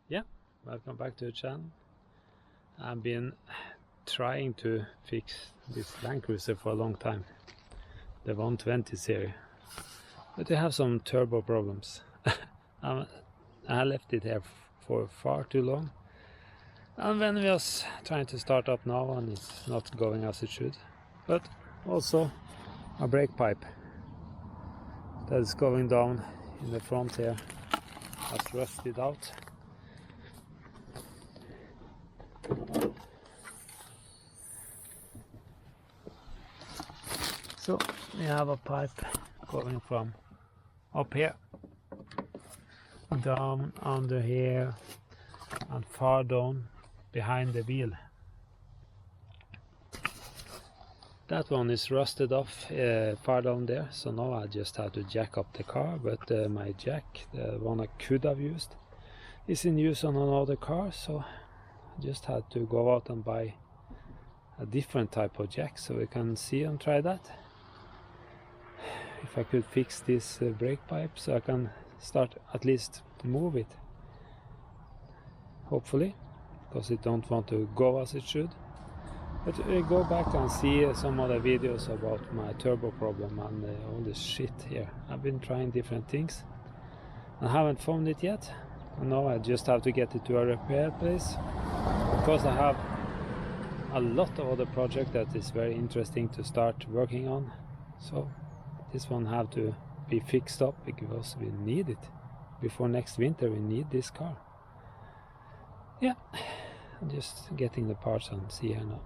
Yeah, welcome back to the channel. I've been trying to fix this Land Cruiser for a long time, the 120 series, but they have some turbo problems. I left it here for far too long, and when we was trying to start up now and it's not going as it should, but also a brake pipe that is going down in the front here has rusted out. So we have a pipe going from up here, down under here, and far down behind the wheel. That one is rusted off far down there, so now I just have to jack up the car, but my jack, the one I could have used, is in use on another car, so I just had to go out and buy a different type of jack so we can see and try that. If I could fix this brake pipe so I can start at least move it, hopefully, because it don't want to go as it should. But go back and see some other videos about my turbo problem and all this shit here. I've been trying different things and haven't found it yet, and now I just have to get it to a repair place, because I have a lot of other projects that is very interesting to start working on. So this one have to be fixed up because we need it. Before next winter we need this car. Yeah, I'm just getting the parts and see here now.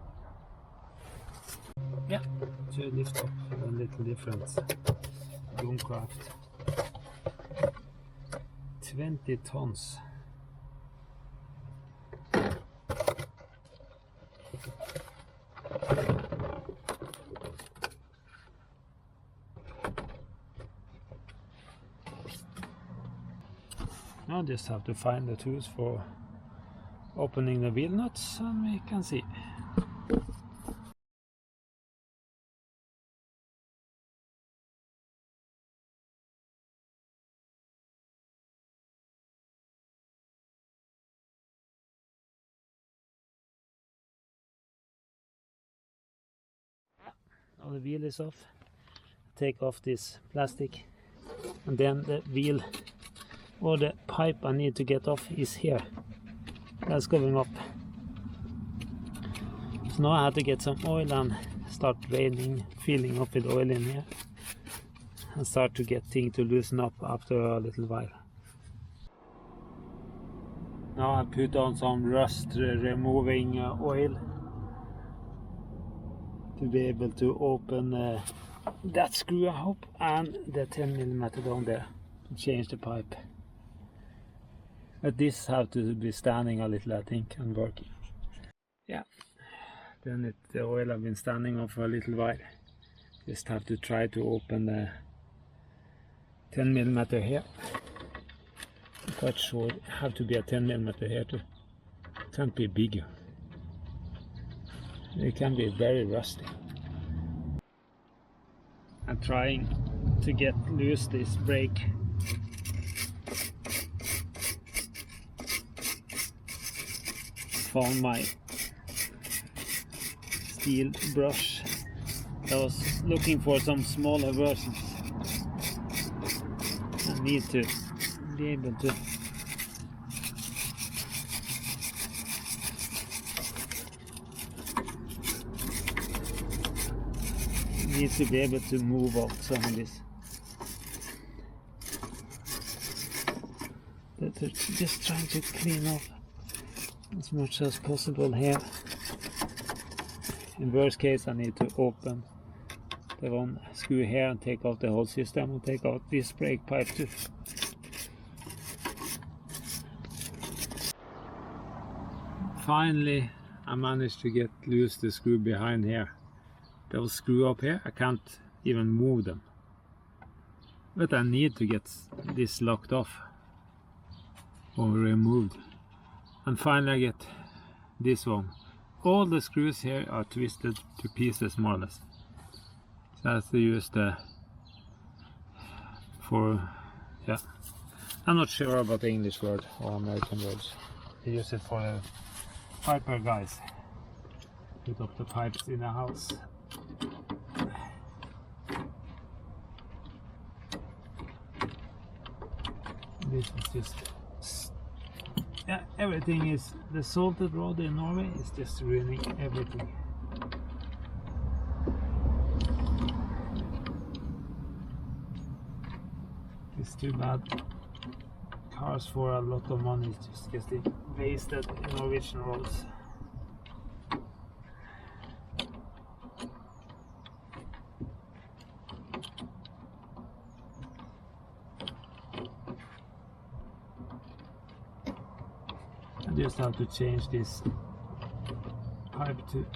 Yeah, to lift up a little difference. Domcraft 20 tons. I'll just have to find the tools for opening the wheel nuts and we can see. Now the wheel is off. Take off this plastic, and then the wheel or the pipe I need to get off is here. That's going up. So now I have to get some oil and start draining, filling up with oil in here, and start to get things to loosen up after a little while. Now I put on some rust removing oil to be able to open that screw, I hope, and the 10mm down there to change the pipe. But this have to be standing a little, I think, and working. Yeah, then the oil have been standing on for a little while. Just have to try to open the 10mm here. I'm quite sure it have to be a 10mm here too. It can't be bigger. It can be very rusty. I'm trying to get loose this brake. Found my steel brush. I was looking for some smaller versions. I need to be able to move out some of this. But just trying to clean up as much as possible here. In worst case I need to open the one screw here and take out the whole system and take out this brake pipe too. Finally I managed to get loose the screw behind here. Those screw up here, I can't even move them. But I need to get this locked off or removed. And finally I get this one. All the screws here are twisted to pieces more or less. So I have to use the I'm not sure about the English word or American words. I use it for the piper guys. Put up the pipes in the house. This is just, yeah, everything is, the salted road in Norway is just ruining everything. It's too bad. Cars for a lot of money is just getting wasted in Norwegian roads. I just have to change this pipe to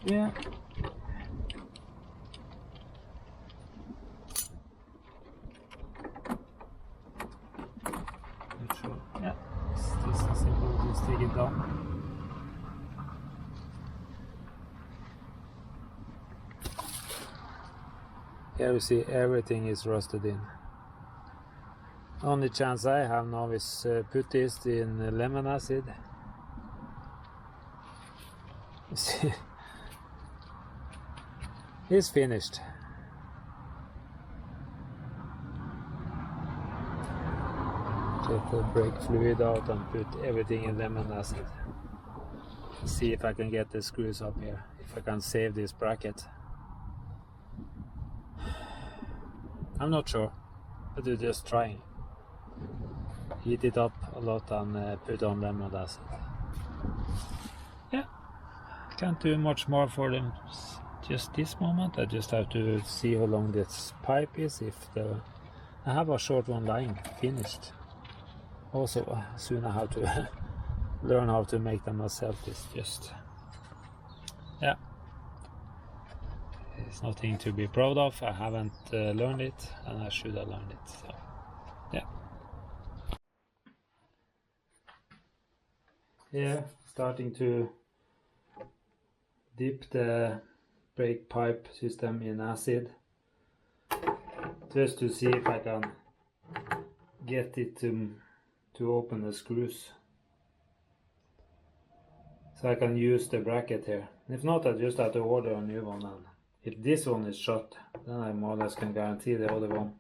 yeah. Not sure. Yeah, it's just as simple. Just take it down. Here you see everything is rusted in. Only chance I have now is put this in lemon acid. You see, it's finished. Take the brake fluid out and put everything in lemon acid. See if I can get the screws up here, if I can save this bracket. I'm not sure, but we're just trying. Heat it up a lot and put on lemon acid. Yeah, can't do much more for them just this moment. I just have to see how long this pipe is. I have a short one lying finished. Also, soon I have to learn how to make them myself. It's just, yeah, it's nothing to be proud of. I haven't learned it, and I should have learned it. So, yeah. Yeah, starting to dip the brake pipe system in acid, just to see if I can get it to open the screws, so I can use the bracket here. If not, I just have to order a new one, and if this one is shut, then I more or less can guarantee the other one.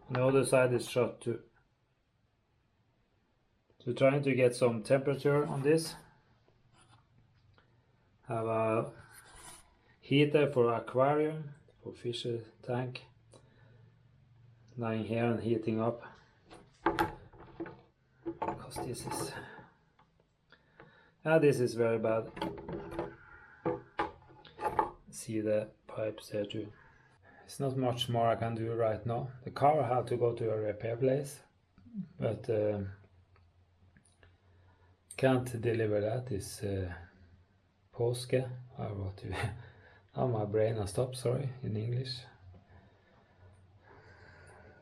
And the other side is shut too. So trying to get some temperature on this. Have a heater for aquarium, for fish tank, lying here and heating up. Because this is very bad. See the pipes there too. It's not much more I can do right now. The car had to go to a repair place, but can't deliver that. It's påske, or what you now my brain has stopped, sorry, in English.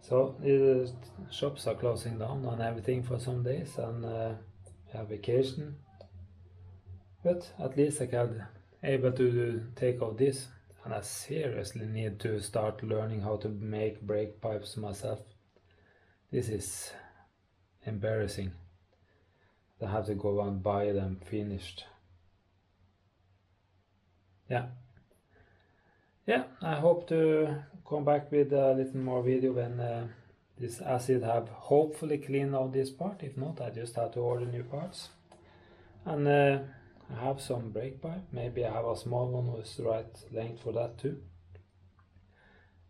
So the shops are closing down and everything for some days, and have vacation. But at least I can able to take out this, and I seriously need to start learning how to make brake pipes myself. This is embarrassing. I have to go and buy them finished. yeah, I hope to come back with a little more video when this acid have hopefully cleaned out this part. If not, I just have to order new parts. And I have some brake pipe. Maybe I have a small one with the right length for that too.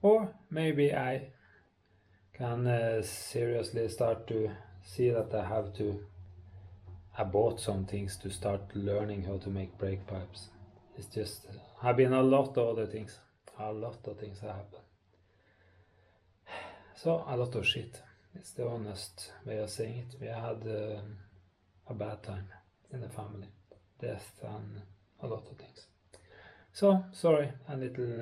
Or maybe I can seriously start to see that I bought some things to start learning how to make brake pipes. It's just have been a lot of other things. A lot of things have happened. So a lot of shit. It's the honest way of saying it. We had a bad time in the family. Death and a lot of things. So sorry, a little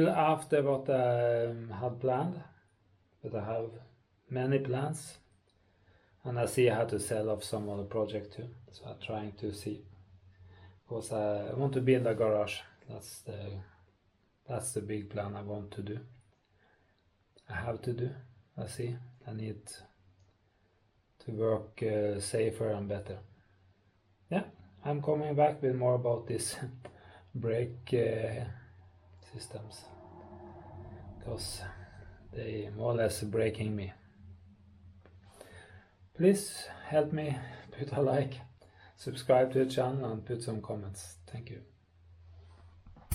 after what I had planned. But I have many plans. And I see I had to sell off some other project too. So I'm trying to see. Because I want to build a garage. That's the big plan I want to do. I have to do. I see. I need to work safer and better. Yeah, I'm coming back with more about this brake systems. Because they more or less breaking me. Please help me, put a like, subscribe to the channel and put some comments. Thank you.